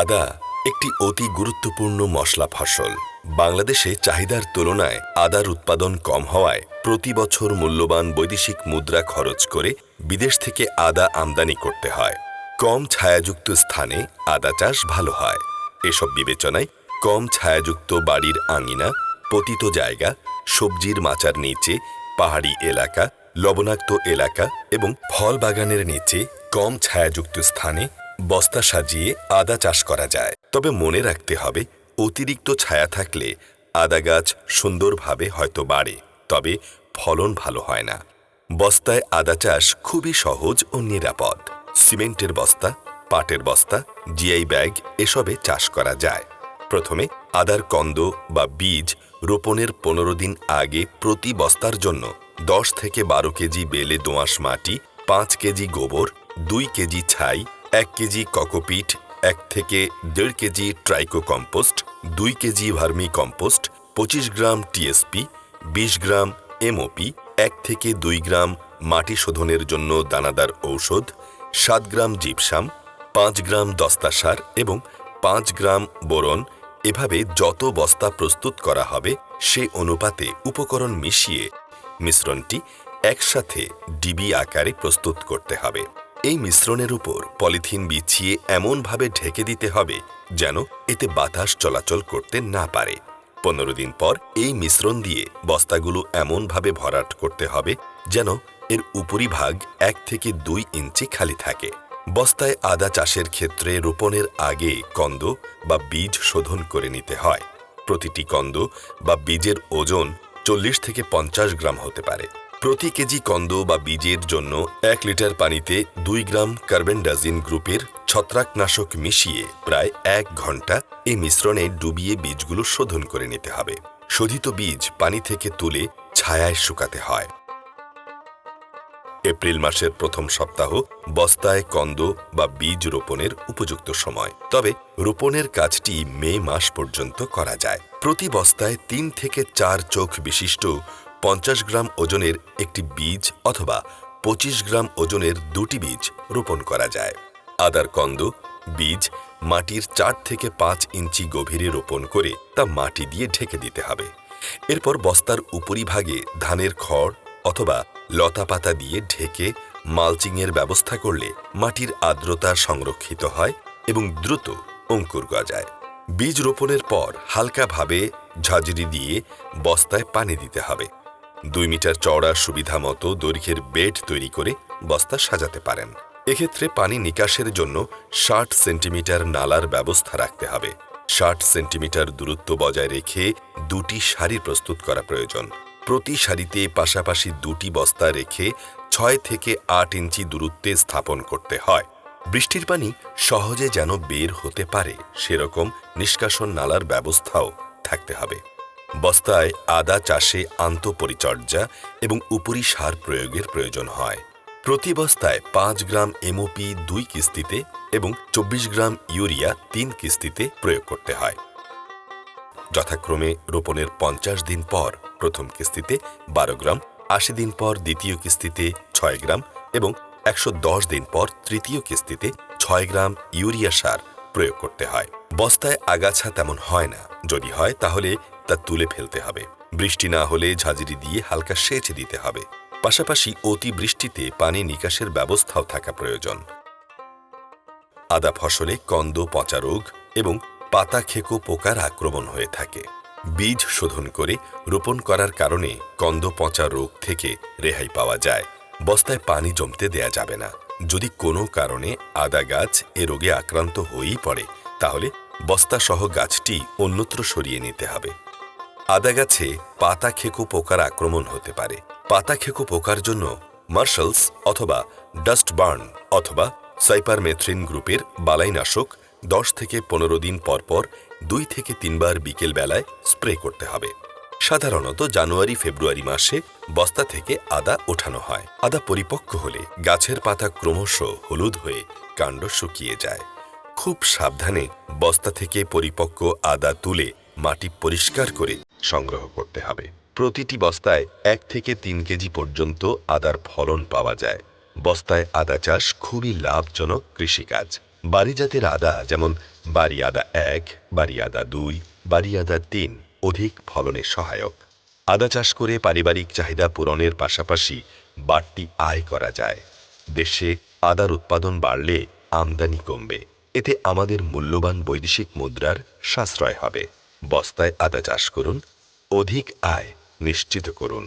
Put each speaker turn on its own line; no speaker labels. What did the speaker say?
আদা একটি অতি গুরুত্বপূর্ণ মশলা ফসল। বাংলাদেশে চাহিদার তুলনায় আদার উৎপাদন কম হওয়ায় প্রতি বছর মূল্যবান বৈদেশিক মুদ্রা খরচ করে বিদেশ থেকে আদা আমদানি করতে হয়। কম ছায়াযুক্ত স্থানে আদা চাষ ভালো হয়। এসব বিবেচনায় কম ছায়াযুক্ত বাড়ির আঙিনা, পতিত জায়গা, সবজির মাচার নিচে, পাহাড়ি এলাকা, লবণাক্ত এলাকা এবং ফল বাগানের নিচে কম ছায়াযুক্ত স্থানে বস্তা সাজিয়ে আদা চাষ করা যায়। তবে মনে রাখতে হবে, অতিরিক্ত ছায়া থাকলে আদা গাছ সুন্দরভাবে হয়তো বাড়ে, তবে ফলন ভালো হয় না। বস্তায় আদা চাষ খুবই সহজ ও নিরাপদ। সিমেন্টের বস্তা, পাটের বস্তা, জিআই ব্যাগ এসবে চাষ করা যায়। প্রথমে আদার কন্দ বা বীজ রোপণের 15 দিন আগে প্রতি বস্তার জন্য 10 থেকে 12 কেজি বেলে দোআঁশ মাটি, 5 কেজি গোবর, 2 কেজি ছাই, 1 কেজি কোকোপিট, 1 থেকে 1.5 KG tricho compost, 2 KG vermi compost, 25 গ্রাম টিএসপি, 20 গ্রাম এমওপি, 1 থেকে 2 গ্রাম মাটি শোধনের জন্য দানাদার ঔষধ, 7 গ্রাম জিপসাম, 5 গ্রাম দস্তা সার এবং 5 গ্রাম বোরন, এভাবে যত বস্তা প্রস্তুত করা হবে সে অনুপাতে উপকরণ মিশিয়ে মিশ্রণটি একসাথে ডিবি আকারে প্রস্তুত করতে হবে। এই মিশ্রণের উপর পলিথিন বিছিয়ে এমনভাবে ঢেকে দিতে হবে যেন এতে বাতাস চলাচল করতে না পারে। 15 দিন পর এই মিশ্রণ দিয়ে বস্তাগুলো এমনভাবে ভরাট করতে হবে যেন এর উপরিভাগ 1 থেকে 2 ইঞ্চি খালি থাকে। বস্তায় আদা চাষের ক্ষেত্রে রোপণের আগে কন্দ বা বীজ শোধন করে নিতে হয়। প্রতিটি কন্দ বা বীজের ওজন 40 থেকে 50 গ্রাম হতে পারে। প্রতি কেজি কন্দ বা বীজের জন্য 1 লিটার পানিতে 2 গ্রাম কার্বেন্ডাজিম গ্রুপের ছত্রাকনাশক মিশিয়ে প্রায় 1 ঘন্টা এই মিশ্রণে ডুবিয়ে বীজগুলো শোধন করে নিতে হবে। শোধিত বীজ পানি থেকে তুলে ছায়ায় শুকাতে হয়। এপ্রিল মাসের প্রথম সপ্তাহ বস্তায় কন্দ বা বীজ রোপণের উপযুক্ত সময়, তবে রোপণের কাজটি মে মাস পর্যন্ত করা যায়। প্রতি বস্তায় 3 থেকে 4 চোখ বিশিষ্ট 50 গ্রাম ওজনের একটি বীজ অথবা 25 গ্রাম ওজনের 2টি বীজ রোপণ করা যায়। আদার কন্দ বীজ মাটির 4 থেকে 5 ইঞ্চি গভীরে রোপণ করে তা মাটি দিয়ে ঢেকে দিতে হবে। এরপর বস্তার উপরিভাগে ধানের খড় অথবা লতা পাতা দিয়ে ঢেকে মালচিংয়ের ব্যবস্থা করলে মাটির আর্দ্রতা সংরক্ষিত হয় এবং দ্রুত অঙ্কুর গজায়। বীজ রোপণের পর হালকাভাবে ঝাঁঝরি দিয়ে বস্তায় পানি দিতে হবে। 2 মিটার চওড়া সুবিধা মতো দৈর্ঘ্যের বেড তৈরি করে বস্তা সাজাতে পারেন। এক্ষেত্রে পানি নিকাশের জন্য 60 সেন্টিমিটার নালার ব্যবস্থা রাখতে হবে। 60 সেন্টিমিটার দূরত্ব বজায় রেখে 2টি সারি প্রস্তুত করা প্রয়োজন। প্রতি সারিতে পাশাপাশি 2টি বস্তা রেখে 6 থেকে 8 ইঞ্চি দূরত্বে স্থাপন করতে হয়। বৃষ্টির পানি সহজে যেন বের হতে পারে সেরকম নিষ্কাশন নালার ব্যবস্থাও থাকতে হবে। বস্তায় আদা চাষে আন্তঃপরিচর্যা এবং উপরি সার প্রয়োগের প্রয়োজন হয়। প্রতি বস্তায় 5 গ্রাম এমওপি 2 কিস্তিতে এবং 24 গ্রাম ইউরিয়া 3 কিস্তিতে প্রয়োগ করতে হয়। যথাক্রমে রোপণের 50 দিন পর প্রথম কিস্তিতে 12 গ্রাম, 80 দিন পর দ্বিতীয় কিস্তিতে 6 গ্রাম এবং 110 দিন পর তৃতীয় কিস্তিতে 6 গ্রাম ইউরিয়া সার প্রয়োগ করতে হয়। বস্তায় আগাছা তেমন হয় না, যদি হয় তাহলে তা তুলে ফেলতে হবে। বৃষ্টি না হলে ঝাঁঝরি দিয়ে হালকা সেচ দিতে হবে। পাশাপাশি অতি বৃষ্টিতে পানি নিকাশের ব্যবস্থাও থাকা প্রয়োজন। আদা ফসলে কন্দ পচা রোগ এবং পাতা খেকো পোকার আক্রমণ হয়ে থাকে। বীজ শোধন করে রোপণ করার কারণে কন্দ পচা রোগ থেকে রেহাই পাওয়া যায়। বস্তায় পানি জমতে দেয়া যাবে না। যদি কোনো কারণে আদা গাছ এ রোগে আক্রান্ত হয়েই পড়ে তাহলে বস্তা সহ গাছটি অন্যত্র সরিয়ে নিতে হবে। আদা গাছে পাতা খেকো পোকার আক্রমণ হতে পারে। পাতা খেকো পোকার জন্য মার্শালস অথবা ডাস্ট বার্ন অথবা সাইপারমেথ্রিন গ্রুপের বালাইনাশক 10 থেকে 15 দিন পর পর 2 থেকে 3 বার বিকেল বেলায় স্প্রে করতে হবে। সাধারণত জানুয়ারি-ফেব্রুয়ারি মাসে বস্তা থেকে আদা ওঠানো হয়। আদা পরিপক্ক হলে গাছের পাতা ক্রমশ হলুদ হয়ে কাণ্ড শুকিয়ে যায়। খুব সাবধানে বস্তা থেকে পরিপক্ক আদা তুলে মাটি পরিষ্কার করে সংগ্রহ করতে হবে। প্রতিটি বস্তায় 1 থেকে 3 কেজি পর্যন্ত আদার ফলন পাওয়া যায়। বস্তায় আদা চাষ খুবই লাভজনক কৃষিকাজ। বাড়ি জাতের আদা যেমন বাড়ি আদা 1, বাড়ি আদা 2, বাড়ি আদা 3 অধিক ফলনে সহায়ক। আদা চাষ করে পারিবারিক চাহিদা পূরণের পাশাপাশি বাড়তি আয় করা যায়। দেশে আদার উৎপাদন বাড়লে আমদানি কমবে, এতে আমাদের মূল্যবান বৈদেশিক মুদ্রার সাশ্রয় হবে। বস্তায় আদা চাষ করুন, অধিক আয় নিশ্চিত করুন।